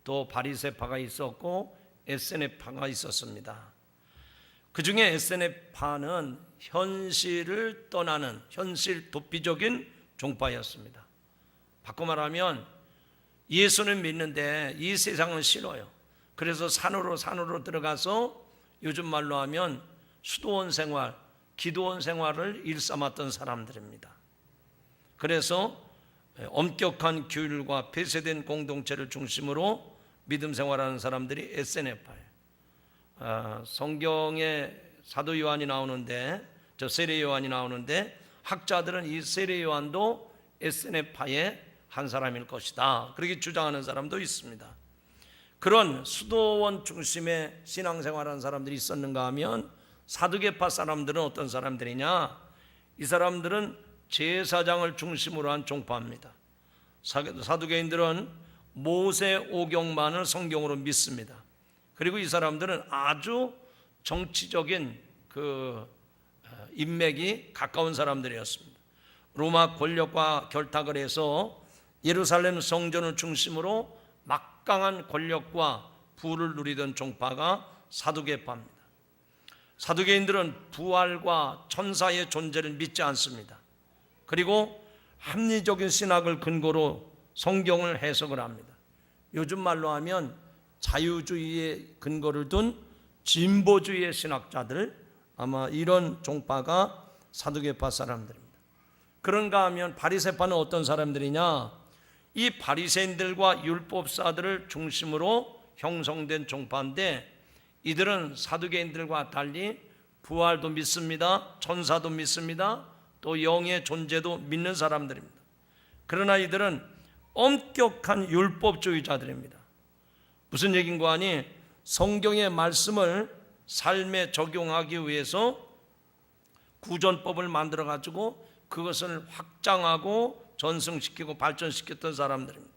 또 바리새파가 있었고 에세네파가 있었습니다. 그 중에 에세네파는 현실을 떠나는 현실 도피적인 종파였습니다. 바꿔 말하면 예수는 믿는데 이 세상은 싫어요. 그래서 산으로 들어가서 요즘 말로 하면 수도원 생활, 기도원 생활을 일삼았던 사람들입니다. 그래서 엄격한 규율과 폐쇄된 공동체를 중심으로 믿음 생활하는 사람들이 에세네파예요. 성경에 사도 요한이 나오는데, 세례 요한이 나오는데 학자들은 이 세례 요한도 에세네파의 한 사람일 것이다, 그렇게 주장하는 사람도 있습니다. 그런 수도원 중심의 신앙생활하는 사람들이 있었는가 하면 사두개파 사람들은 어떤 사람들이냐? 이 사람들은 제사장을 중심으로 한 종파입니다. 사두개인들은 모세 오경만을 성경으로 믿습니다. 그리고 이 사람들은 아주 정치적인 인맥이 가까운 사람들이었습니다. 로마 권력과 결탁을 해서 예루살렘 성전을 중심으로 막강한 권력과 부를 누리던 종파가 사두개파입니다. 사두개인들은 부활과 천사의 존재를 믿지 않습니다. 그리고 합리적인 신학을 근거로 성경을 해석을 합니다. 요즘 말로 하면 자유주의의 근거를 둔 진보주의의 신학자들, 아마 이런 종파가 사두개파 사람들입니다. 그런가 하면 바리새파는 어떤 사람들이냐? 이 바리새인들과 율법사들을 중심으로 형성된 종파인데, 이들은 사두개인들과 달리 부활도 믿습니다. 천사도 믿습니다. 또 영의 존재도 믿는 사람들입니다. 그러나 이들은 엄격한 율법주의자들입니다. 무슨 얘기인가 하니 성경의 말씀을 삶에 적용하기 위해서 구전법을 만들어 가지고 그것을 확장하고 전승시키고 발전시켰던 사람들입니다.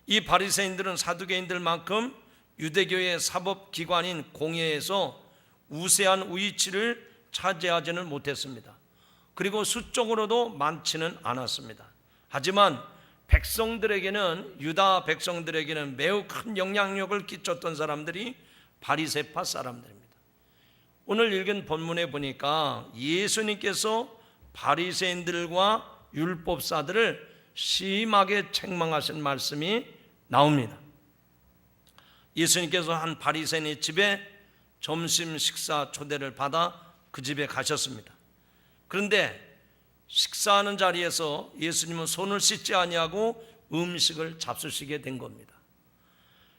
이 바리새인들은 사두개인들만큼 유대교의 사법기관인 공회에서 우세한 위치를 차지하지는 못했습니다. 그리고 수적으로도 많지는 않았습니다. 하지만 유다 백성들에게는 매우 큰 영향력을 끼쳤던 사람들이 바리새파 사람들입니다. 오늘 읽은 본문에 보니까 예수님께서 바리새인들과 율법사들을 심하게 책망하신 말씀이 나옵니다. 예수님께서 한 바리새인의 집에 점심 식사 초대를 받아 그 집에 가셨습니다. 그런데 식사하는 자리에서 예수님은 손을 씻지 아니하고 음식을 잡수시게 된 겁니다.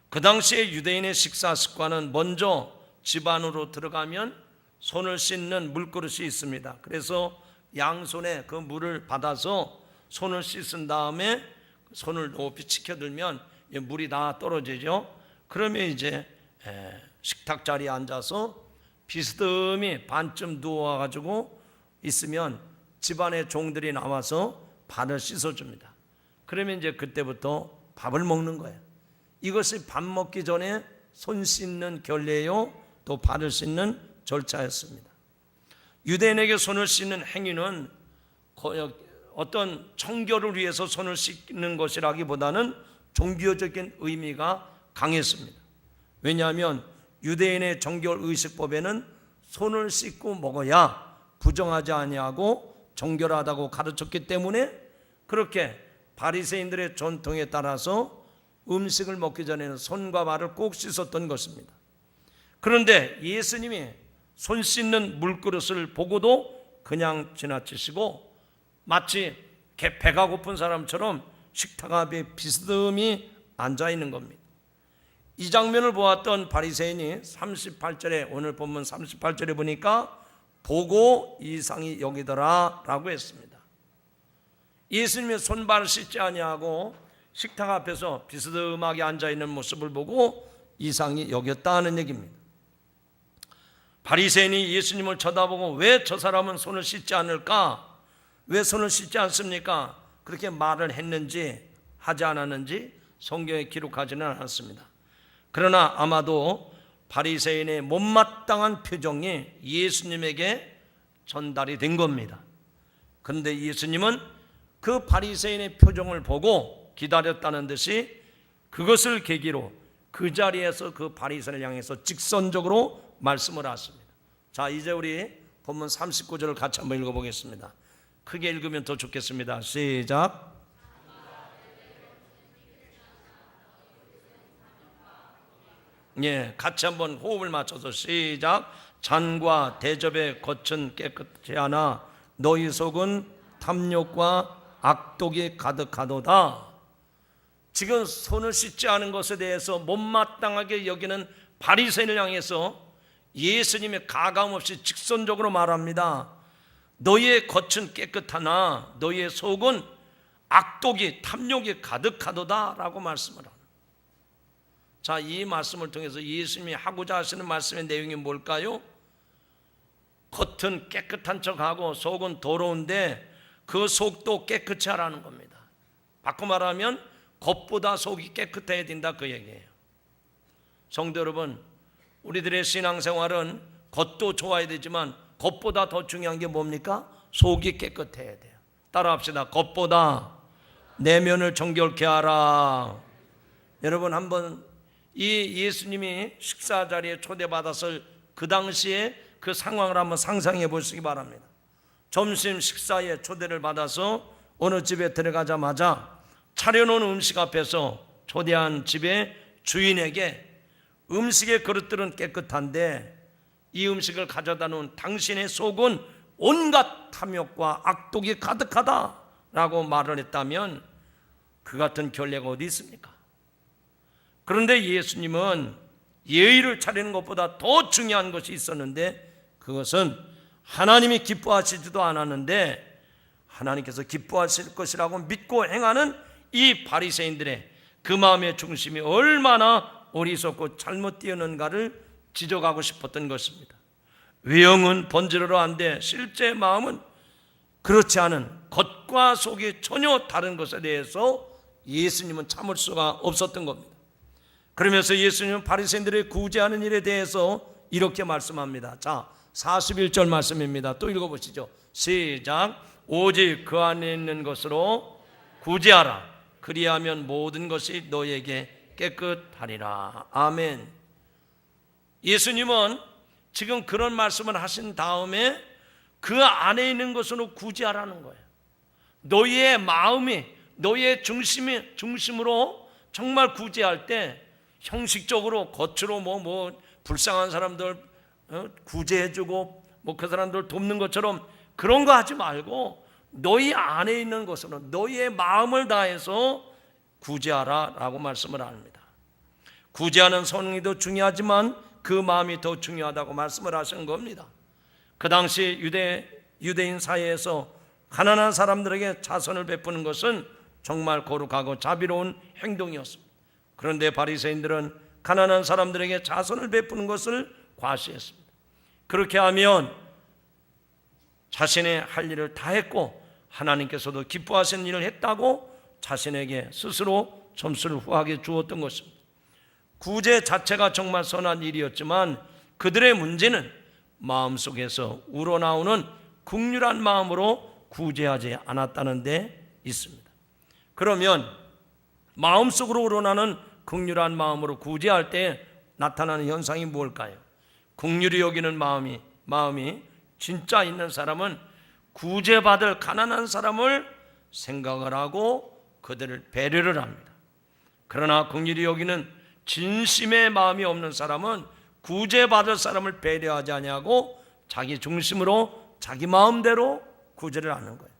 그 당시에 유대인의 식사 습관은 먼저 집 안으로 들어가면 손을 씻는 물그릇이 있습니다. 그래서 양손에 그 물을 받아서 손을 씻은 다음에 손을 높이 치켜들면 물이 다 떨어지죠. 그러면 이제 식탁 자리에 앉아서 비스듬히 반쯤 누워가지고 있으면 집안의 종들이 나와서 발을 씻어줍니다. 그러면 이제 그때부터 밥을 먹는 거예요. 이것이 밥 먹기 전에 손 씻는 결례요, 또 발을 씻는 절차였습니다. 유대인에게 손을 씻는 행위는 어떤 청결을 위해서 손을 씻는 것이라기보다는 종교적인 의미가 강했습니다. 왜냐하면 유대인의 정결의식법에는 손을 씻고 먹어야 부정하지 아니하고 정결하다고 가르쳤기 때문에 그렇게 바리새인들의 전통에 따라서 음식을 먹기 전에는 손과 발을 꼭 씻었던 것입니다. 그런데 예수님이 손 씻는 물그릇을 보고도 그냥 지나치시고 마치 배가 고픈 사람처럼 식탁 앞에 비스듬히 앉아 있는 겁니다. 이 장면을 보았던 바리새인이 38절에, 오늘 본문 38절에 보니까 보고 이상히 여기더라 라고 했습니다. 예수님의 손발을 씻지 아니하고 식탁 앞에서 비스듬하게 앉아있는 모습을 보고 이상히 여겼다는 얘기입니다. 바리새인이 예수님을 쳐다보고 왜 저 사람은 손을 씻지 않을까? 왜 손을 씻지 않습니까? 그렇게 말을 했는지 하지 않았는지 성경에 기록하지는 않았습니다. 그러나 아마도 바리새인의 못마땅한 표정이 예수님에게 전달이 된 겁니다. 그런데 예수님은 그 바리새인의 표정을 보고 기다렸다는 듯이 그것을 계기로 그 자리에서 그 바리새인을 향해서 직선적으로 말씀을 하십니다. 자, 이제 우리 본문 39절을 같이 한번 읽어보겠습니다. 크게 읽으면 더 좋겠습니다. 시작. 예, 같이 한번 호흡을 맞춰서 시작. 잔과 대접의 겉은 깨끗지 않아 너희 속은 탐욕과 악독이 가득하도다. 지금 손을 씻지 않은 것에 대해서 못마땅하게 여기는 바리새인을 향해서 예수님이 가감없이 직선적으로 말합니다. 너희의 겉은 깨끗하나 너희의 속은 악독이 탐욕이 가득하도다 라고 말씀을 합니다. 자, 이 말씀을 통해서 예수님이 하고자 하시는 말씀의 내용이 뭘까요? 겉은 깨끗한 척하고 속은 더러운데 그 속도 깨끗이 하라는 겁니다. 바꿔 말하면 겉보다 속이 깨끗해야 된다, 그 얘기예요. 성도 여러분, 우리들의 신앙생활은 겉도 좋아야 되지만 겉보다 더 중요한 게 뭡니까? 속이 깨끗해야 돼요. 따라합시다. 겉보다 내면을 정결케 하라. 여러분, 한번 이 예수님이 식사 자리에 초대받았을 그 당시에 그 상황을 한번 상상해 보시기 바랍니다. 점심 식사에 초대를 받아서 어느 집에 들어가자마자 차려놓은 음식 앞에서 초대한 집의 주인에게 음식의 그릇들은 깨끗한데 이 음식을 가져다 놓은 당신의 속은 온갖 탐욕과 악독이 가득하다라고 말을 했다면 그 같은 결례가 어디 있습니까? 그런데 예수님은 예의를 차리는 것보다 더 중요한 것이 있었는데 그것은 하나님이 기뻐하시지도 않았는데 하나님께서 기뻐하실 것이라고 믿고 행하는 이 바리새인들의 그 마음의 중심이 얼마나 어리석고 잘못 뛰었는가를 지적하고 싶었던 것입니다. 외형은 번지르르 한데 실제 마음은 그렇지 않은 겉과 속이 전혀 다른 것에 대해서 예수님은 참을 수가 없었던 겁니다. 그러면서 예수님은 바리새인들의 구제하는 일에 대해서 이렇게 말씀합니다. 자, 41절 말씀입니다. 또 읽어보시죠. 시작. 오직 그 안에 있는 것으로 구제하라. 그리하면 모든 것이 너에게 깨끗하리라. 아멘. 예수님은 지금 그런 말씀을 하신 다음에 그 안에 있는 것으로 구제하라는 거예요. 너희의 마음이, 너희의 중심으로 정말 구제할 때 형식적으로 겉으로 불쌍한 사람들 구제해주고 그 사람들 돕는 것처럼 그런 거 하지 말고 너희 안에 있는 것으로 너희의 마음을 다해서 구제하라 라고 말씀을 합니다. 구제하는 성의도 중요하지만 그 마음이 더 중요하다고 말씀을 하신 겁니다. 그 당시 유대인 사회에서 가난한 사람들에게 자선을 베푸는 것은 정말 거룩하고 자비로운 행동이었습니다. 그런데 바리새인들은 가난한 사람들에게 자선을 베푸는 것을 과시했습니다. 그렇게 하면 자신의 할 일을 다 했고 하나님께서도 기뻐하시는 일을 했다고 자신에게 스스로 점수를 후하게 주었던 것입니다. 구제 자체가 정말 선한 일이었지만 그들의 문제는 마음속에서 우러나오는 긍휼한 마음으로 구제하지 않았다는 데 있습니다. 그러면 마음속으로 우러나는 긍휼한 마음으로 구제할 때 나타나는 현상이 뭘까요? 긍휼히 여기는 마음이 진짜 있는 사람은 구제받을 가난한 사람을 생각을 하고 그들을 배려를 합니다. 그러나 긍휼히 여기는 진심의 마음이 없는 사람은 구제받을 사람을 배려하지 아니하고 자기 중심으로 자기 마음대로 구제를 하는 거예요.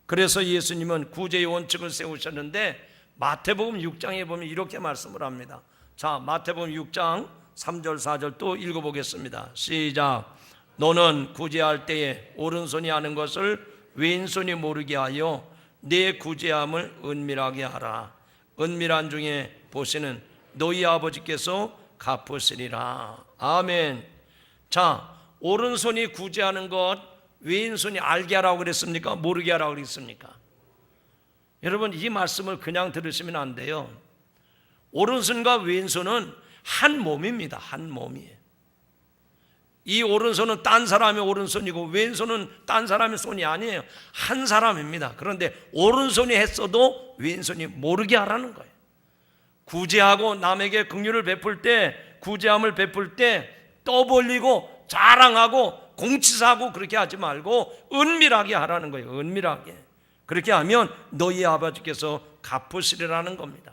그래서 예수님은 구제의 원칙을 세우셨는데 마태복음 6장에 보면 이렇게 말씀을 합니다. 자, 마태복음 6장 3절 4절 또 읽어보겠습니다. 시작. 너는 구제할 때에 오른손이 하는 것을 왼손이 모르게 하여 내 구제함을 은밀하게 하라. 은밀한 중에 보시는 너희 아버지께서 갚으시리라. 아멘. 자, 오른손이 구제하는 것 왼손이 알게 하라고 그랬습니까? 모르게 하라고 그랬습니까? 여러분, 이 말씀을 그냥 들으시면 안 돼요. 오른손과 왼손은 한 몸입니다. 한 몸이에요. 이 오른손은 딴 사람의 오른손이고 왼손은 딴 사람의 손이 아니에요. 한 사람입니다. 그런데 오른손이 했어도 왼손이 모르게 하라는 거예요. 구제하고 남에게 긍휼을 베풀 때, 구제함을 베풀 때 떠벌리고 자랑하고 공치사하고 그렇게 하지 말고 은밀하게 하라는 거예요. 은밀하게. 그렇게 하면 너희 아버지께서 갚으시리라는 겁니다.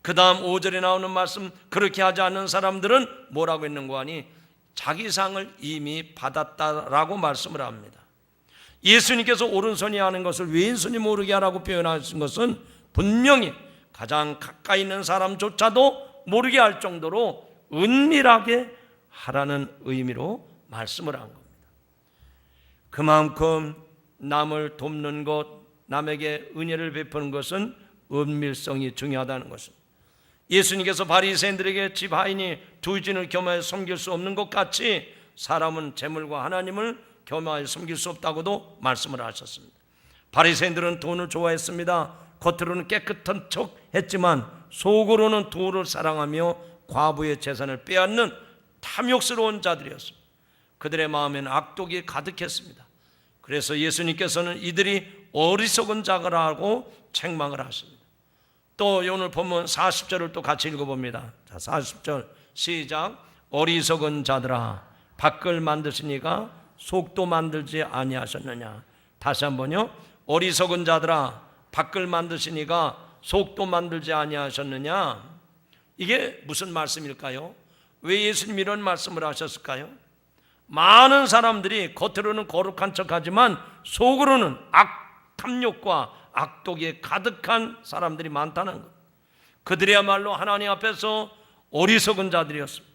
그 다음 5절에 나오는 말씀, 그렇게 하지 않는 사람들은 뭐라고 했는고 하니 자기 상을 이미 받았다라고 말씀을 합니다. 예수님께서 오른손이 하는 것을 왼손이 모르게 하라고 표현하신 것은 분명히 가장 가까이 있는 사람조차도 모르게 할 정도로 은밀하게 하라는 의미로 말씀을 한 겁니다. 그만큼 남을 돕는 것, 남에게 은혜를 베푸는 것은 은밀성이 중요하다는 것입니다. 예수님께서 바리새인들에게 집 하인이 두 진을 겸하여 섬길 수 없는 것 같이 사람은 재물과 하나님을 겸하여 섬길 수 없다고도 말씀을 하셨습니다. 바리새인들은 돈을 좋아했습니다. 겉으로는 깨끗한 척 했지만 속으로는 돈을 사랑하며 과부의 재산을 빼앗는 탐욕스러운 자들이었습니다. 그들의 마음에는 악독이 가득했습니다. 그래서 예수님께서는 이들이 어리석은 자라고 책망을 하십니다. 또 오늘 본문 40절을 또 같이 읽어봅니다. 자, 40절 시작. 어리석은 자들아, 밖을 만드시니가 속도 만들지 아니하셨느냐. 다시 한번요. 어리석은 자들아, 밖을 만드시니가 속도 만들지 아니하셨느냐. 이게 무슨 말씀일까요? 왜 예수님이 이런 말씀을 하셨을까요? 많은 사람들이 겉으로는 거룩한 척하지만 속으로는 탐욕과 악독에 가득한 사람들이 많다는 것. 그들이야말로 하나님 앞에서 어리석은 자들이었습니다.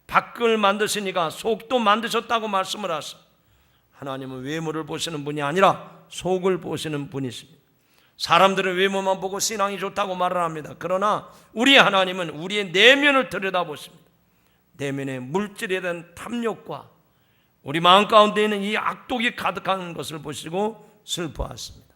밖을 만드시니가 속도 만드셨다고 말씀을 하셔. 하나님은 외모를 보시는 분이 아니라 속을 보시는 분이십니다. 사람들은 외모만 보고 신앙이 좋다고 말을 합니다. 그러나 우리 하나님은 우리의 내면을 들여다보십니다. 내면의 물질에 대한 탐욕과 우리 마음 가운데 있는 이 악독이 가득한 것을 보시고 슬퍼하십니다.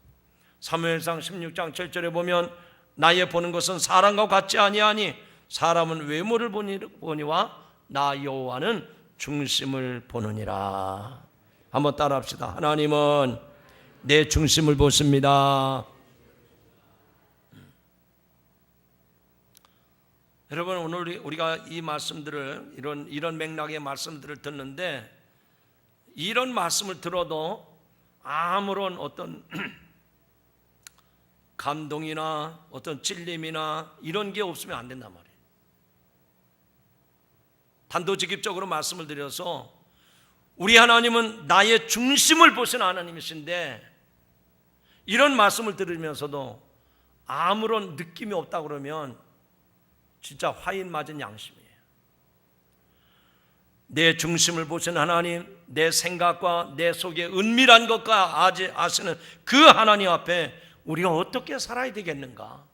사무엘상 16장 7절에 보면 나의 보는 것은 사람과 같지 아니하니 사람은 외모를 보니와 나 여호와는 중심을 보느니라. 한번 따라합시다. 하나님은 내 중심을 보십니다. 여러분, 오늘 우리가 이 말씀들을 이런 맥락의 말씀들을 듣는데 이런 말씀을 들어도 아무런 어떤 감동이나 어떤 찔림이나 이런 게 없으면 안 된단 말이에요. 단도직입적으로 말씀을 드려서 우리 하나님은 나의 중심을 보시는 하나님이신데 이런 말씀을 들으면서도 아무런 느낌이 없다 그러면 진짜 화인 맞은 양심이에요. 내 중심을 보시는 하나님, 내 생각과 내 속에 은밀한 것과 아시는 그 하나님 앞에 우리가 어떻게 살아야 되겠는가?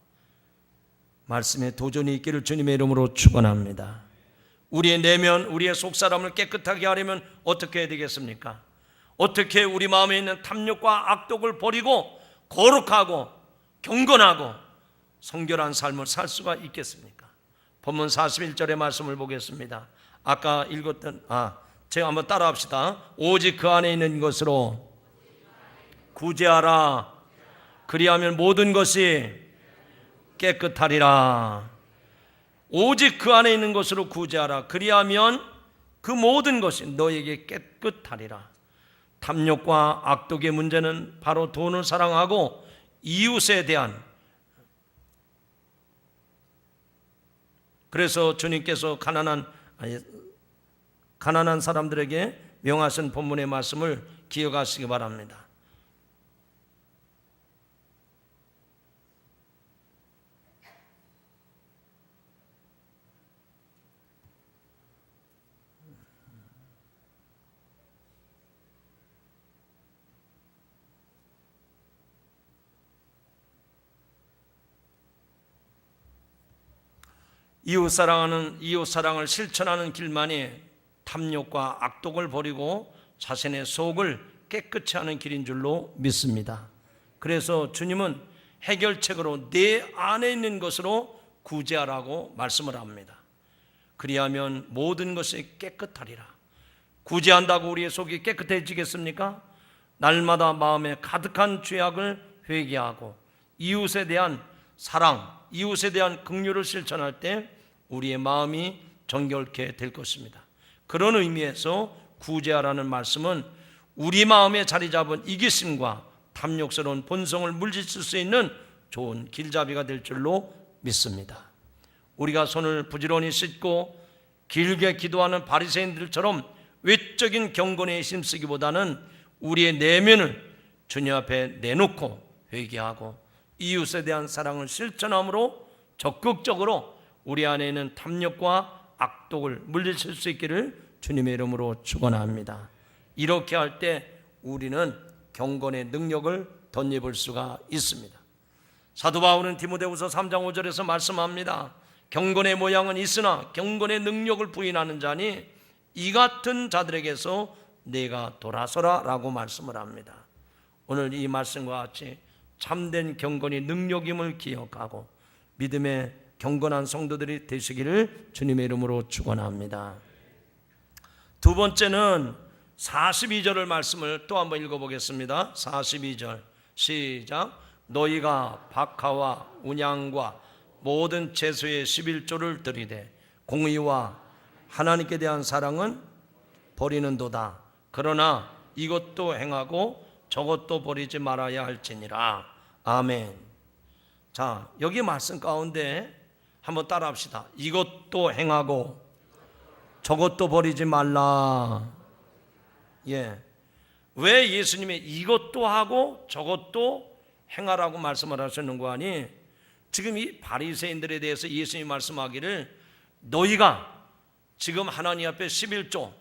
말씀에 도전이 있기를 주님의 이름으로 축원합니다. 우리의 내면, 우리의 속사람을 깨끗하게 하려면 어떻게 해야 되겠습니까? 어떻게 우리 마음에 있는 탐욕과 악독을 버리고 거룩하고 경건하고 성결한 삶을 살 수가 있겠습니까? 본문 41절의 말씀을 보겠습니다. 아까 읽었던 제가 한번 따라합시다. 오직 그 안에 있는 것으로 구제하라. 그리하면 모든 것이 깨끗하리라. 오직 그 안에 있는 것으로 구제하라. 그리하면 그 모든 것이 너에게 깨끗하리라. 탐욕과 악독의 문제는 바로 돈을 사랑하고 이웃에 대한, 그래서 주님께서 가난한 사람들에게 명하신 본문의 말씀을 기억하시기 바랍니다. 이웃사랑을 실천하는 길만이 탐욕과 악독을 버리고 자신의 속을 깨끗이 하는 길인 줄로 믿습니다. 그래서 주님은 해결책으로 내 안에 있는 것으로 구제하라고 말씀을 합니다. 그리하면 모든 것이 깨끗하리라. 구제한다고 우리의 속이 깨끗해지겠습니까? 날마다 마음에 가득한 죄악을 회개하고 이웃에 대한 사랑, 이웃에 대한 긍휼을 실천할 때 우리의 마음이 정결케 될 것입니다. 그런 의미에서 구제하라는 말씀은 우리 마음에 자리 잡은 이기심과 탐욕스러운 본성을 물리칠 수 있는 좋은 길잡이가 될 줄로 믿습니다. 우리가 손을 부지런히 씻고 길게 기도하는 바리새인들처럼 외적인 경건에 힘쓰기보다는 우리의 내면을 주님 앞에 내놓고 회개하고 이웃에 대한 사랑을 실천함으로 적극적으로 우리 안에 있는 탐욕과 악독을 물리칠 수 있기를 주님의 이름으로 축원합니다. 이렇게 할 때 우리는 경건의 능력을 덧입을 수가 있습니다. 사도 바울은 디모데후서 3장 5절에서 말씀합니다. 경건의 모양은 있으나 경건의 능력을 부인하는 자니 이 같은 자들에게서 내가 돌아서라 라고 말씀을 합니다. 오늘 이 말씀과 같이 참된 경건이 능력임을 기억하고 믿음의 경건한 성도들이 되시기를 주님의 이름으로 축원합니다. 두 번째는 42절의 말씀을 또 한번 읽어보겠습니다. 42절 시작. 너희가 박하와 운양과 모든 채소의 11조를 드리되 공의와 하나님께 대한 사랑은 버리는도다. 그러나 이것도 행하고 저것도 버리지 말아야 할지니라. 아멘. 자, 여기 말씀 가운데 한번 따라 합시다. 이것도 행하고 저것도 버리지 말라. 예. 왜 예수님이 이것도 하고 저것도 행하라고 말씀을 하셨는 거 아니? 지금 이 바리새인들에 대해서 예수님이 말씀하기를 너희가 지금 하나님 앞에 11조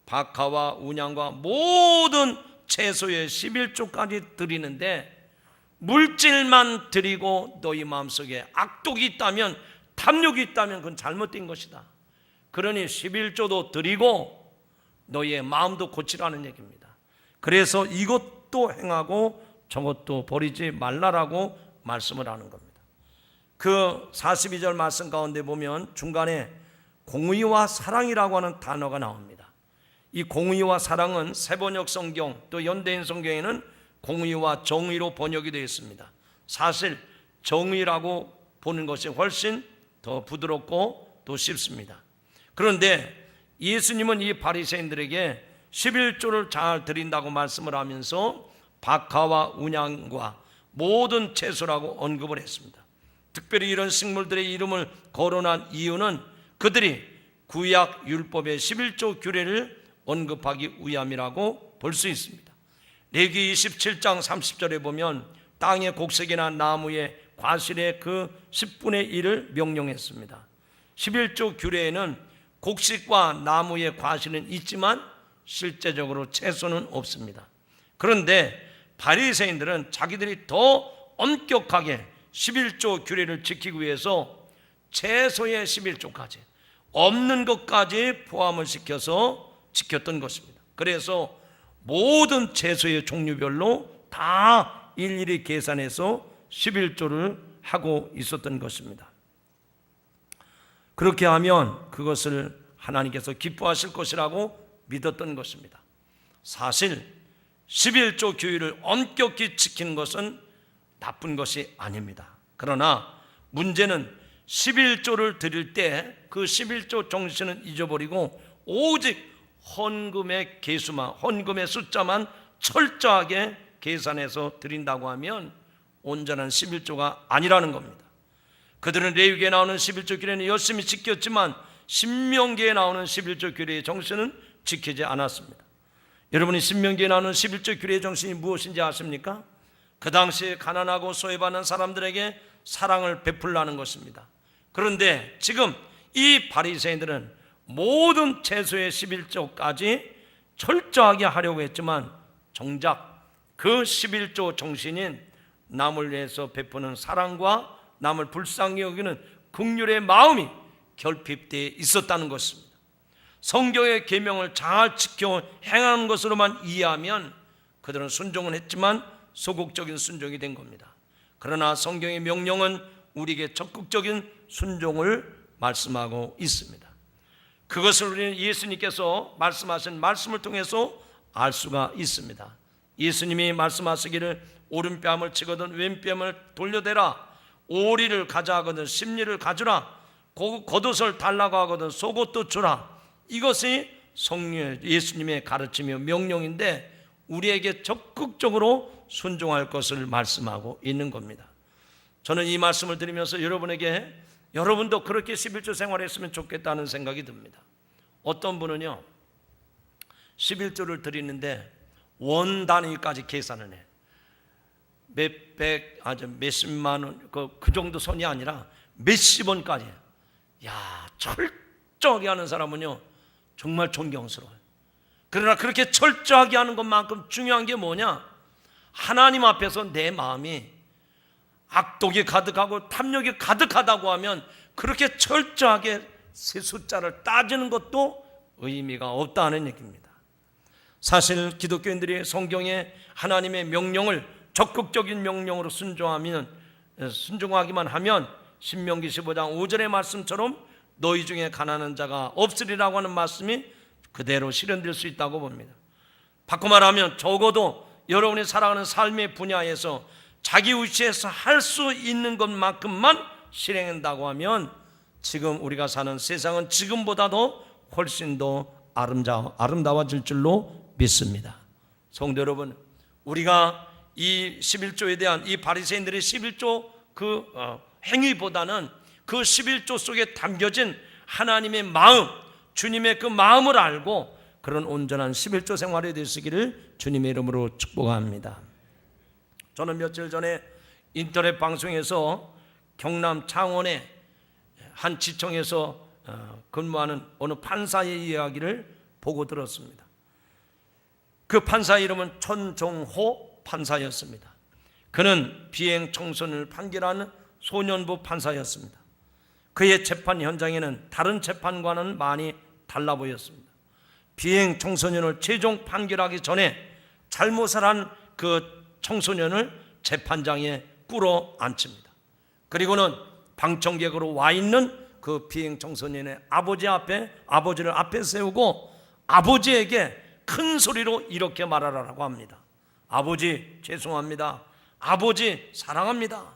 박하와 운양과 모든 채소의 11조까지 드리는데 물질만 드리고 너희 마음속에 악독이 있다면 탐욕이 있다면 그건 잘못된 것이다. 그러니 11조도 드리고 너희의 마음도 고치라는 얘기입니다. 그래서 이것도 행하고 저것도 버리지 말라라고 말씀을 하는 겁니다. 그 42절 말씀 가운데 보면 중간에 공의와 사랑이라고 하는 단어가 나옵니다. 이 공의와 사랑은 새번역 성경 또 연대인 성경에는 공의와 정의로 번역이 되어 있습니다. 사실 정의라고 보는 것이 훨씬 더 부드럽고 또 쉽습니다. 그런데 예수님은 이 바리새인들에게 11조를 잘 드린다고 말씀을 하면서 박하와 운양과 모든 채소라고 언급을 했습니다. 특별히 이런 식물들의 이름을 거론한 이유는 그들이 구약 율법의 11조 규례를 언급하기 위함이라고 볼 수 있습니다. 레위기 27장 30절에 보면 땅의 곡식이나 나무의 과실의 그 10분의 1을 명령했습니다. 11조 규례에는 곡식과 나무의 과실은 있지만 실제적으로 채소는 없습니다. 그런데 바리새인들은 자기들이 더 엄격하게 11조 규례를 지키기 위해서 채소의 11조까지 없는 것까지 포함을 시켜서 지켰던 것입니다. 그래서 모든 채소의 종류별로 다 일일이 계산해서 11조를 하고 있었던 것입니다. 그렇게 하면 그것을 하나님께서 기뻐하실 것이라고 믿었던 것입니다. 사실 11조 규율을 엄격히 지키는 것은 나쁜 것이 아닙니다. 그러나 문제는 11조를 드릴 때 그 11조 정신은 잊어버리고 오직 헌금의 개수만, 헌금의 숫자만 철저하게 계산해서 드린다고 하면 온전한 11조가 아니라는 겁니다. 그들은 레위기에 나오는 11조 규례는 열심히 지켰지만 신명기에 나오는 11조 규례의 정신은 지키지 않았습니다. 여러분이 신명기에 나오는 11조 규례의 정신이 무엇인지 아십니까? 그 당시에 가난하고 소외받는 사람들에게 사랑을 베풀라는 것입니다. 그런데 지금 이 바리새인들은 모든 채소의 11조까지 철저하게 하려고 했지만 정작 그 11조 정신인 남을 위해서 베푸는 사랑과 남을 불쌍히 여기는 긍휼의 마음이 결핍되어 있었다는 것입니다. 성경의 계명을 잘 지켜 행하는 것으로만 이해하면 그들은 순종은 했지만 소극적인 순종이 된 겁니다. 그러나 성경의 명령은 우리에게 적극적인 순종을 말씀하고 있습니다. 그것을 우리는 예수님께서 말씀하신 말씀을 통해서 알 수가 있습니다. 예수님이 말씀하시기를 오른뺨을 치거든 왼뺨을 돌려대라. 오리를 가자 하거든 십리를 가주라, 겉옷을 달라고 하거든 속옷도 주라. 이것이 성령 예수님의 가르침이며 명령인데 우리에게 적극적으로 순종할 것을 말씀하고 있는 겁니다. 저는 이 말씀을 드리면서 여러분에게 여러분도 그렇게 11조 생활했으면 좋겠다는 생각이 듭니다. 어떤 분은요 11조를 드리는데 원 단위까지 계산을 해. 몇백 아주 몇십만 원 그 정도 선이 아니라 몇십 원까지. 야, 철저하게 하는 사람은요 정말 존경스러워요. 그러나 그렇게 철저하게 하는 것만큼 중요한 게 뭐냐? 하나님 앞에서 내 마음이 악독이 가득하고 탐욕이 가득하다고 하면 그렇게 철저하게 세 숫자를 따지는 것도 의미가 없다는 얘기입니다. 사실 기독교인들이 성경의 하나님의 명령을 적극적인 명령으로 순종하기만 하면 신명기 15장 5절의 말씀처럼 너희 중에 가난한 자가 없으리라고 하는 말씀이 그대로 실현될 수 있다고 봅니다. 바꿔 말하면 적어도 여러분이 살아가는 삶의 분야에서 자기 위치에서 할 수 있는 것만큼만 실행한다고 하면 지금 우리가 사는 세상은 지금보다도 훨씬 더 아름다워질 줄로 믿습니다. 성도 여러분, 우리가 이 11조에 대한 이 바리새인들의 11조 행위보다는 그 11조 속에 담겨진 하나님의 마음, 주님의 그 마음을 알고 그런 온전한 11조 생활이 되시기를 주님의 이름으로 축복합니다. 저는 며칠 전에 인터넷 방송에서 경남 창원의 한 지청에서 근무하는 어느 판사의 이야기를 보고 들었습니다. 그 판사 이름은 천종호 판사였습니다. 그는 비행 청소년을 판결하는 소년부 판사였습니다. 그의 재판 현장에는 다른 재판과는 많이 달라 보였습니다. 비행 청소년을 최종 판결하기 전에 잘못을 한 그 청소년을 재판장에 끌어앉힙니다. 그리고는 방청객으로 와 있는 그 비행 청소년의 아버지를 앞에 세우고 아버지에게 큰 소리로 이렇게 말하라고 합니다. 아버지 죄송합니다. 아버지 사랑합니다.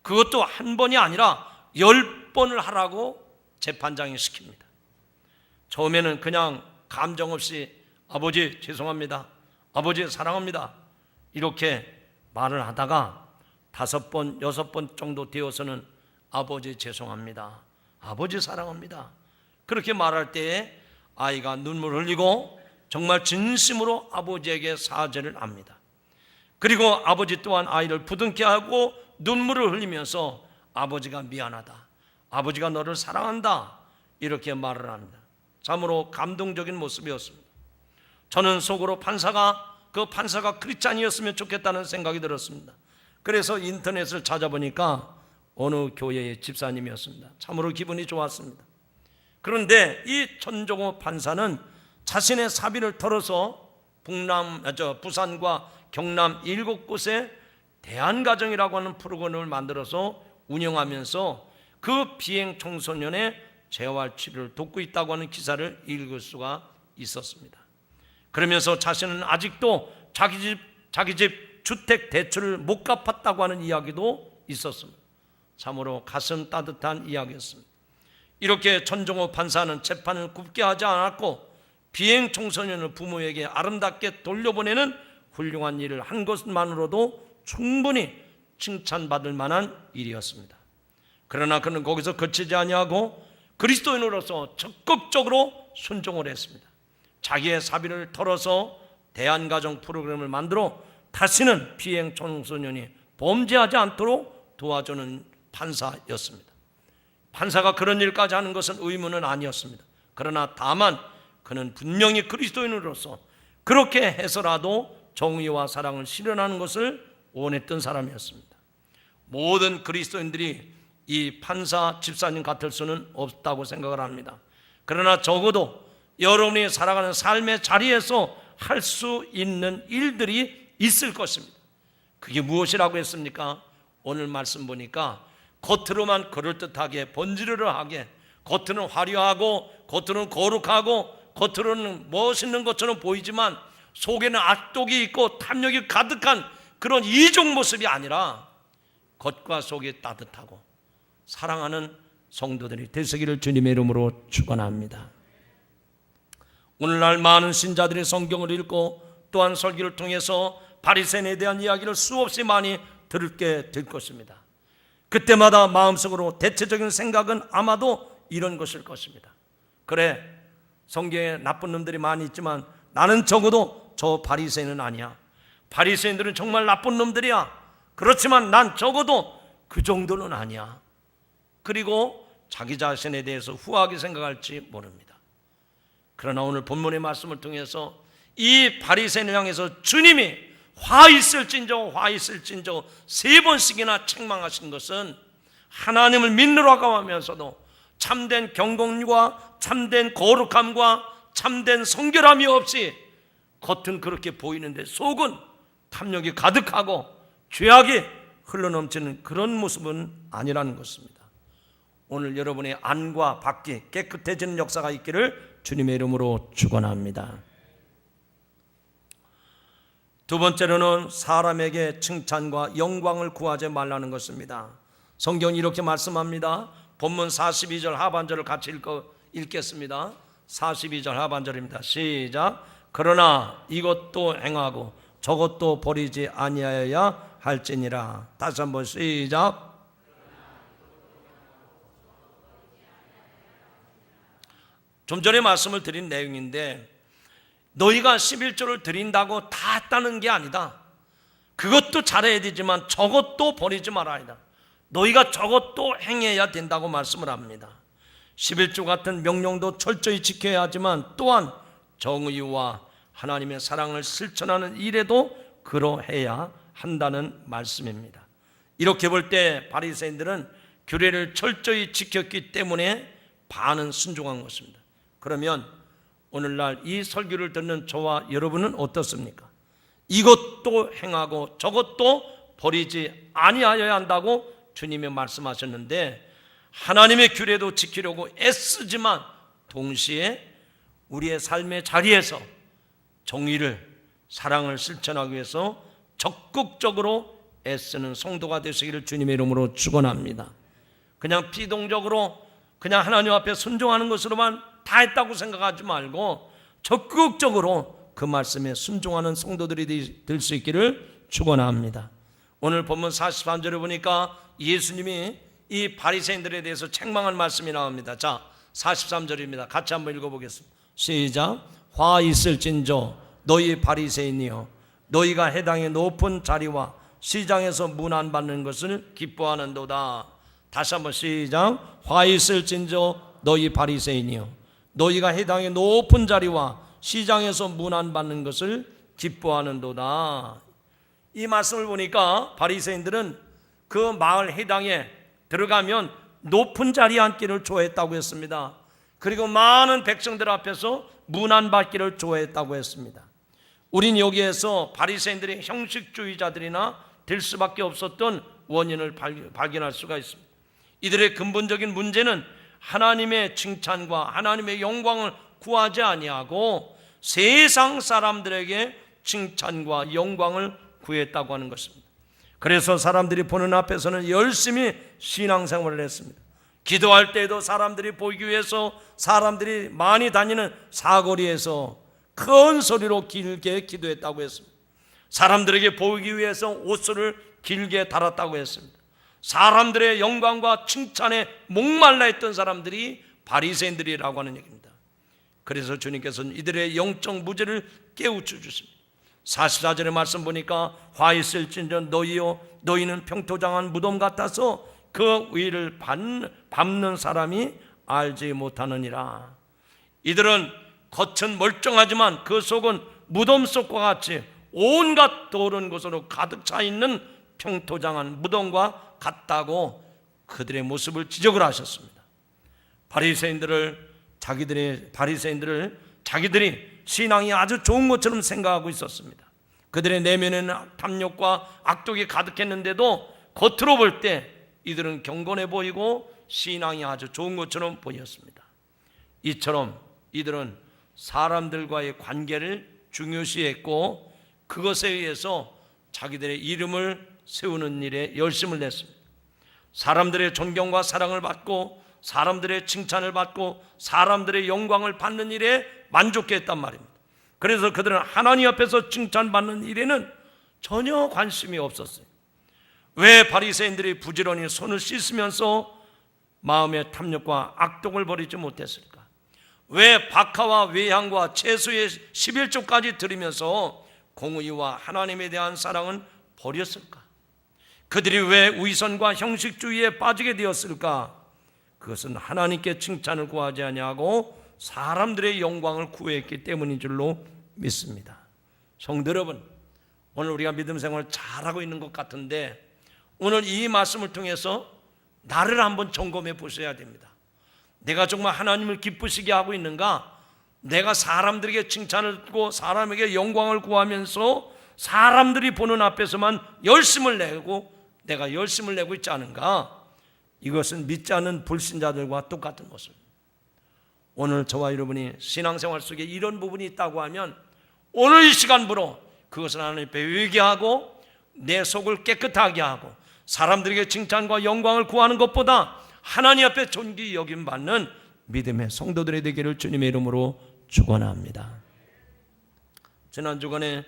그것도 한 번이 아니라 10번을 하라고 재판장이 시킵니다. 처음에는 그냥 감정 없이 아버지 죄송합니다. 아버지 사랑합니다. 이렇게 말을 하다가 5번, 6번 정도 되어서는 아버지 죄송합니다. 아버지 사랑합니다. 그렇게 말할 때에 아이가 눈물을 흘리고 정말 진심으로 아버지에게 사죄를 합니다. 그리고 아버지 또한 아이를 부둥켜 하고 눈물을 흘리면서 아버지가 미안하다. 아버지가 너를 사랑한다. 이렇게 말을 합니다. 참으로 감동적인 모습이었습니다. 저는 속으로 판사가 크리스찬이었으면 좋겠다는 생각이 들었습니다. 그래서 인터넷을 찾아보니까 어느 교회의 집사님이었습니다. 참으로 기분이 좋았습니다. 그런데 이 천종호 판사는 자신의 사비를 털어서 부산과 경남 7곳에 대안가정이라고 하는 프로그램을 만들어서 운영하면서 그 비행 청소년의 재활 치료를 돕고 있다고 하는 기사를 읽을 수가 있었습니다. 그러면서 자신은 아직도 자기 집 주택 대출을 못 갚았다고 하는 이야기도 있었습니다. 참으로 가슴 따뜻한 이야기였습니다. 이렇게 천종호 판사는 재판을 굽게 하지 않았고 비행 청소년을 부모에게 아름답게 돌려보내는 훌륭한 일을 한 것만으로도 충분히 칭찬받을 만한 일이었습니다. 그러나 그는 거기서 그치지 아니하고 그리스도인으로서 적극적으로 순종을 했습니다. 자기의 사비를 털어서 대안가정 프로그램을 만들어 다시는 비행 청소년이 범죄하지 않도록 도와주는 판사였습니다. 판사가 그런 일까지 하는 것은 의무는 아니었습니다. 그러나 다만 그는 분명히 그리스도인으로서 그렇게 해서라도 정의와 사랑을 실현하는 것을 원했던 사람이었습니다. 모든 그리스도인들이 이 판사 집사님 같을 수는 없다고 생각을 합니다. 그러나 적어도 여러분이 살아가는 삶의 자리에서 할 수 있는 일들이 있을 것입니다. 그게 무엇이라고 했습니까? 오늘 말씀 보니까 겉으로만 그럴듯하게 번지르르하게 겉으로는 화려하고 겉으로는 거룩하고 겉으로는 멋있는 것처럼 보이지만 속에는 악독이 있고 탐욕이 가득한 그런 이종 모습이 아니라 겉과 속이 따뜻하고 사랑하는 성도들이 되시기를 주님의 이름으로 축원합니다. 오늘날 많은 신자들이 성경을 읽고 또한 설교를 통해서 바리새인에 대한 이야기를 수없이 많이 들게 될 것입니다. 그때마다 마음속으로 대체적인 생각은 아마도 이런 것일 것입니다. 그래, 성경에 나쁜 놈들이 많이 있지만 나는 적어도 저 바리새인은 아니야. 바리새인들은 정말 나쁜 놈들이야. 그렇지만 난 적어도 그 정도는 아니야. 그리고 자기 자신에 대해서 후하게 생각할지 모릅니다. 그러나 오늘 본문의 말씀을 통해서 이 바리새인을 향해서 주님이 화 있을진저 3번씩이나 책망하신 것은 하나님을 믿느라고 하면서도 참된 경건과 참된 거룩함과 참된 성결함이 없이 겉은 그렇게 보이는데 속은 탐욕이 가득하고 죄악이 흘러넘치는 그런 모습은 아니라는 것입니다. 오늘 여러분의 안과 밖이 깨끗해지는 역사가 있기를 주님의 이름으로 축원합니다. 두 번째로는 사람에게 칭찬과 영광을 구하지 말라는 것입니다. 성경이 이렇게 말씀합니다. 본문 42절 하반절을 같이 읽겠습니다. 42절 하반절입니다. 시작. 그러나 이것도 행하고 저것도 버리지 아니하여야 할지니라. 다시 한번 시작. 좀 전에 말씀을 드린 내용인데 너희가 11조를 드린다고 다 했다는 게 아니다. 그것도 잘해야 되지만 저것도 버리지 말아야 한다. 너희가 저것도 행해야 된다고 말씀을 합니다. 11조 같은 명령도 철저히 지켜야 하지만 또한 정의와 하나님의 사랑을 실천하는 일에도 그러해야 한다는 말씀입니다. 이렇게 볼 때 바리새인들은 규례를 철저히 지켰기 때문에 반은 순종한 것입니다. 그러면 오늘날 이 설교를 듣는 저와 여러분은 어떻습니까? 이것도 행하고 저것도 버리지 아니하여야 한다고 주님이 말씀하셨는데 하나님의 규례도 지키려고 애쓰지만 동시에 우리의 삶의 자리에서 정의를, 사랑을 실천하기 위해서 적극적으로 애쓰는 성도가 되시기를 주님의 이름으로 축원합니다. 그냥 비동적으로 그냥 하나님 앞에 순종하는 것으로만 다 했다고 생각하지 말고 적극적으로 그 말씀에 순종하는 성도들이 될 수 있기를 축원합니다. 오늘 본문 43절에 보니까 예수님이 이 바리새인들에 대해서 책망한 말씀이 나옵니다. 자, 43절입니다. 같이 한번 읽어보겠습니다. 시작. 화 있을진저 너희 바리새인이여 너희가 해당의 높은 자리와 시장에서 문안받는 것을 기뻐하는도다. 다시 한번 시작. 화 있을진저 너희 바리새인이여 너희가 해당의 높은 자리와 시장에서 문안받는 것을 기뻐하는도다. 이 말씀을 보니까 바리새인들은 그 마을 해당에 들어가면 높은 자리에 앉기를 좋아했다고 했습니다. 그리고 많은 백성들 앞에서 문안받기를 좋아했다고 했습니다. 우린 여기에서 바리새인들이 형식주의자들이나 될 수밖에 없었던 원인을 발견할 수가 있습니다. 이들의 근본적인 문제는 하나님의 칭찬과 하나님의 영광을 구하지 아니하고 세상 사람들에게 칭찬과 영광을 구했다고 하는 것입니다. 그래서 사람들이 보는 앞에서는 열심히 신앙생활을 했습니다. 기도할 때에도 사람들이 보이기 위해서 사람들이 많이 다니는 사거리에서 큰 소리로 길게 기도했다고 했습니다. 사람들에게 보이기 위해서 옷을 길게 달았다고 했습니다. 사람들의 영광과 칭찬에 목말라 했던 사람들이 바리새인들이라고 하는 얘기입니다. 그래서 주님께서는 이들의 영적 무지를 깨우쳐 주십니다. 44절의 말씀 보니까 화 있을진저 너희요 너희는 평토장한 무덤 같아서 그 위를 밟는 사람이 알지 못하느니라. 이들은 겉은 멀쩡하지만 그 속은 무덤 속과 같이 온갖 더러운 것으로 가득 차 있는 평토장한 무덤과 같다고 그들의 모습을 지적을 하셨습니다. 바리새인들을 자기들이 신앙이 아주 좋은 것처럼 생각하고 있었습니다. 그들의 내면에는 탐욕과 악독이 가득했는데도 겉으로 볼 때 이들은 경건해 보이고 신앙이 아주 좋은 것처럼 보였습니다. 이처럼 이들은 사람들과의 관계를 중요시했고 그것에 의해서 자기들의 이름을 세우는 일에 열심을 냈습니다. 사람들의 존경과 사랑을 받고 사람들의 칭찬을 받고 사람들의 영광을 받는 일에 만족했단 말입니다. 그래서 그들은 하나님 앞에서 칭찬받는 일에는 전혀 관심이 없었어요. 왜 바리새인들이 부지런히 손을 씻으면서 마음의 탐욕과 악독을 버리지 못했을까? 왜 박하와 외향과 채소의 11조까지 드리면서 공의와 하나님에 대한 사랑은 버렸을까? 그들이 왜 위선과 형식주의에 빠지게 되었을까? 그것은 하나님께 칭찬을 구하지 아니하고 사람들의 영광을 구했기 때문인 줄로 믿습니다. 성도 여러분, 오늘 우리가 믿음 생활을 잘하고 있는 것 같은데 오늘 이 말씀을 통해서 나를 한번 점검해 보셔야 됩니다. 내가 정말 하나님을 기쁘시게 하고 있는가? 내가 사람들에게 칭찬을 듣고 사람에게 영광을 구하면서 사람들이 보는 앞에서만 열심을 내고 내가 열심을 내고 있지 않은가? 이것은 믿지 않는 불신자들과 똑같은 모습입니다. 오늘 저와 여러분이 신앙생활 속에 이런 부분이 있다고 하면 오늘 이 시간부로 그것을 하나님 앞에 회개하고 내 속을 깨끗하게 하고 사람들에게 칭찬과 영광을 구하는 것보다 하나님 앞에 존귀 여김 받는 믿음의 성도들이 되기를 주님의 이름으로 축원합니다. 지난 주간에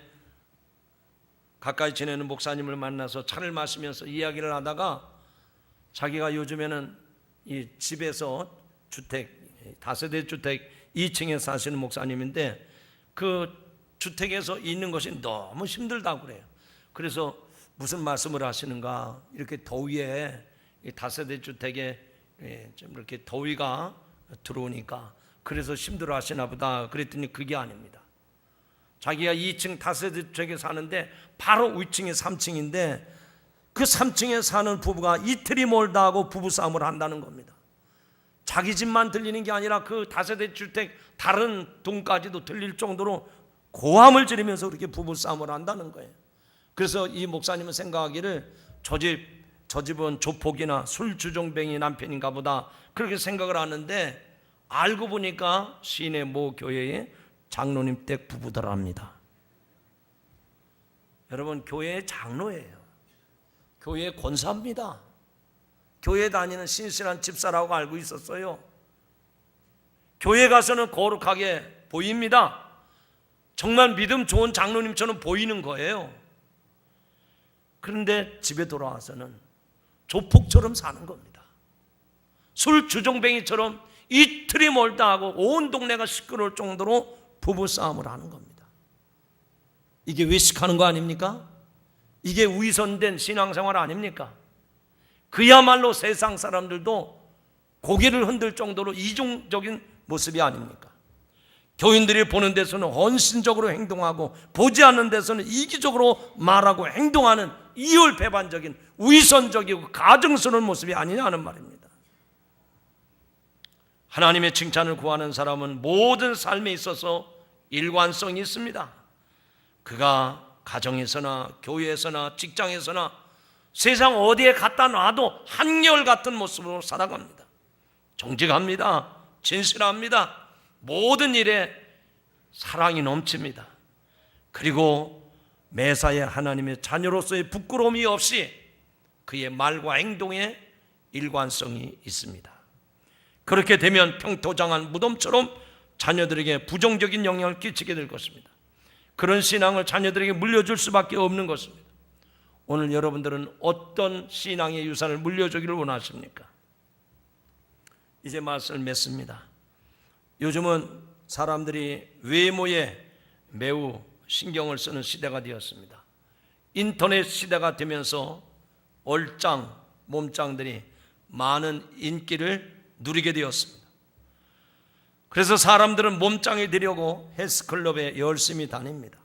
가까이 지내는 목사님을 만나서 차를 마시면서 이야기를 하다가 자기가 요즘에는 이 집에서 주택, 다세대 주택 2층에 사시는 목사님인데 그 주택에서 있는 것이 너무 힘들다고 그래요. 그래서 무슨 말씀을 하시는가? 이렇게 더위에 다세대 주택에 좀 이렇게 더위가 들어오니까 그래서 힘들어 하시나 보다 그랬더니 그게 아닙니다. 자기가 2층 다세대 주택에 사는데 바로 위층이 3층인데 그 3층에 사는 부부가 이틀이 멀다 하고 부부싸움을 한다는 겁니다. 자기 집만 들리는 게 아니라 그 다세대 주택 다른 동까지도 들릴 정도로 고함을 지르면서 그렇게 부부싸움을 한다는 거예요. 그래서 이 목사님은 생각하기를 저 집은 조폭이나 술주정뱅이 남편인가 보다 그렇게 생각을 하는데 알고 보니까 시내 모 교회의 장로님 댁 부부더랍니다. 여러분, 교회의 장로예요. 교회의 권사입니다. 교회 다니는 신실한 집사라고 알고 있었어요. 교회 가서는 거룩하게 보입니다. 정말 믿음 좋은 장로님처럼 보이는 거예요. 그런데 집에 돌아와서는 조폭처럼 사는 겁니다. 술 주정뱅이처럼 이틀이 멀다 하고 온 동네가 시끄러울 정도로 부부싸움을 하는 겁니다. 이게 외식하는 거 아닙니까? 이게 위선된 신앙생활 아닙니까? 그야말로 세상 사람들도 고개를 흔들 정도로 이중적인 모습이 아닙니까? 교인들이 보는 데서는 헌신적으로 행동하고 보지 않는 데서는 이기적으로 말하고 행동하는 이율배반적인 위선적이고 가증스러운 모습이 아니냐는 말입니다. 하나님의 칭찬을 구하는 사람은 모든 삶에 있어서 일관성이 있습니다. 그가 가정에서나 교회에서나 직장에서나 세상 어디에 갖다 놔도 한결같은 모습으로 살아갑니다. 정직합니다. 진실합니다. 모든 일에 사랑이 넘칩니다. 그리고 매사에 하나님의 자녀로서의 부끄러움이 없이 그의 말과 행동에 일관성이 있습니다. 그렇게 되면 평토장한 무덤처럼 자녀들에게 부정적인 영향을 끼치게 될 것입니다. 그런 신앙을 자녀들에게 물려줄 수밖에 없는 것입니다. 오늘 여러분들은 어떤 신앙의 유산을 물려주기를 원하십니까? 이제 말씀을 맺습니다. 요즘은 사람들이 외모에 매우 신경을 쓰는 시대가 되었습니다. 인터넷 시대가 되면서 얼짱, 몸짱들이 많은 인기를 누리게 되었습니다. 그래서 사람들은 몸짱이 되려고 헬스클럽에 열심히 다닙니다.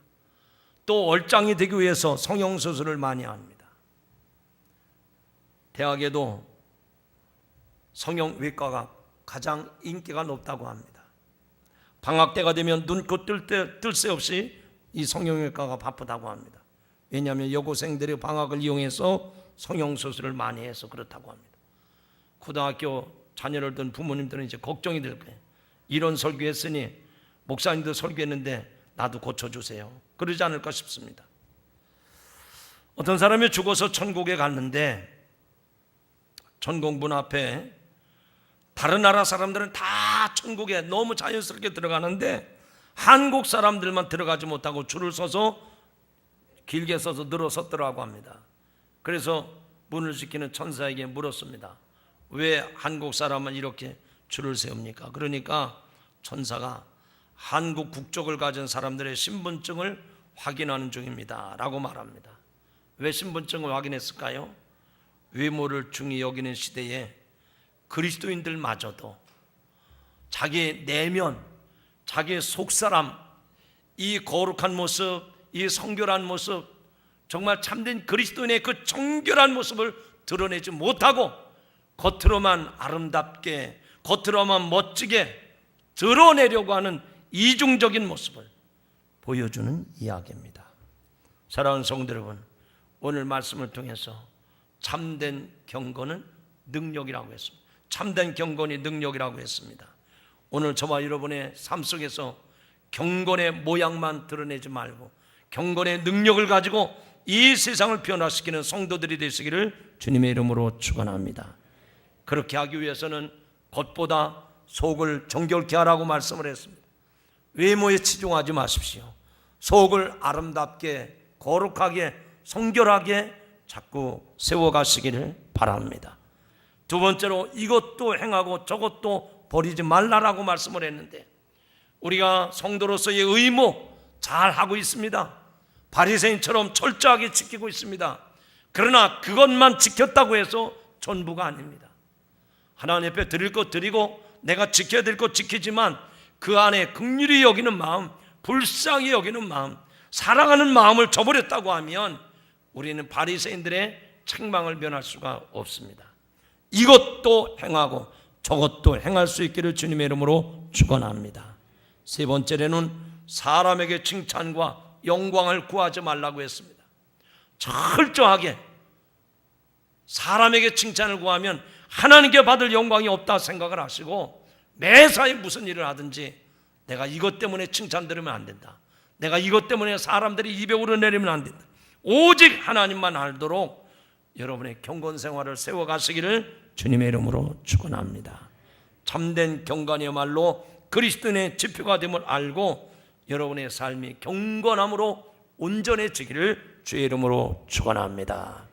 또 얼짱이 되기 위해서 성형수술을 많이 합니다. 대학에도 성형외과가 가장 인기가 높다고 합니다. 방학 때가 되면 눈코 뜰 새 없이 이 성형외과가 바쁘다고 합니다. 왜냐하면 여고생들이 방학을 이용해서 성형수술을 많이 해서 그렇다고 합니다. 고등학교 자녀를 둔 부모님들은 이제 걱정이 될 거예요. 이런 설교했으니 목사님도 설교했는데 나도 고쳐주세요. 그러지 않을까 싶습니다. 어떤 사람이 죽어서 천국에 갔는데 천국문 앞에 다른 나라 사람들은 다 천국에 너무 자연스럽게 들어가는데 한국 사람들만 들어가지 못하고 줄을 서서 길게 서서 늘어섰더라고 합니다. 그래서 문을 지키는 천사에게 물었습니다. 왜 한국 사람은 이렇게 줄을 세웁니까? 그러니까 천사가 한국 국적을 가진 사람들의 신분증을 확인하는 중입니다 라고 말합니다. 왜 신분증을 확인했을까요? 외모를 중히 여기는 시대에 그리스도인들마저도 자기 내면, 자기 속사람, 이 거룩한 모습, 이 성결한 모습, 정말 참된 그리스도인의 그 정결한 모습을 드러내지 못하고 겉으로만 아름답게, 겉으로만 멋지게 드러내려고 하는 이중적인 모습을 보여주는 이야기입니다. 사랑하는 성도 여러분, 오늘 말씀을 통해서 참된 경건은 능력이라고 했습니다. 참된 경건이 능력이라고 했습니다. 오늘 저와 여러분의 삶 속에서 경건의 모양만 드러내지 말고 경건의 능력을 가지고 이 세상을 변화시키는 성도들이 되시기를 주님의 이름으로 축원합니다. 그렇게 하기 위해서는 겉보다 속을 정결케 하라고 말씀을 했습니다. 외모에 치중하지 마십시오. 속을 아름답게, 거룩하게, 성결하게 자꾸 세워가시기를 바랍니다. 두 번째로 이것도 행하고 저것도 버리지 말라라고 말씀을 했는데 우리가 성도로서의 의무 잘 하고 있습니다. 바리새인처럼 철저하게 지키고 있습니다. 그러나 그것만 지켰다고 해서 전부가 아닙니다. 하나님 앞에 드릴 것 드리고 내가 지켜야 될 것 지키지만 그 안에 긍휼히 여기는 마음, 불쌍히 여기는 마음, 사랑하는 마음을 저버렸다고 하면 우리는 바리새인들의 책망을 면할 수가 없습니다. 이것도 행하고 저것도 행할 수 있기를 주님의 이름으로 축원합니다. 세 번째로는 사람에게 칭찬과 영광을 구하지 말라고 했습니다. 철저하게 사람에게 칭찬을 구하면 하나님께 받을 영광이 없다 생각을 하시고 매사에 무슨 일을 하든지 내가 이것 때문에 칭찬 들으면 안 된다, 내가 이것 때문에 사람들이 입에 오르내리면 안 된다, 오직 하나님만 알도록 여러분의 경건 생활을 세워가시기를 주님의 이름으로 축원합니다. 참된 경건이야말로 그리스도인의 지표가 됨을 알고 여러분의 삶이 경건함으로 온전해지기를 주의 이름으로 축원합니다.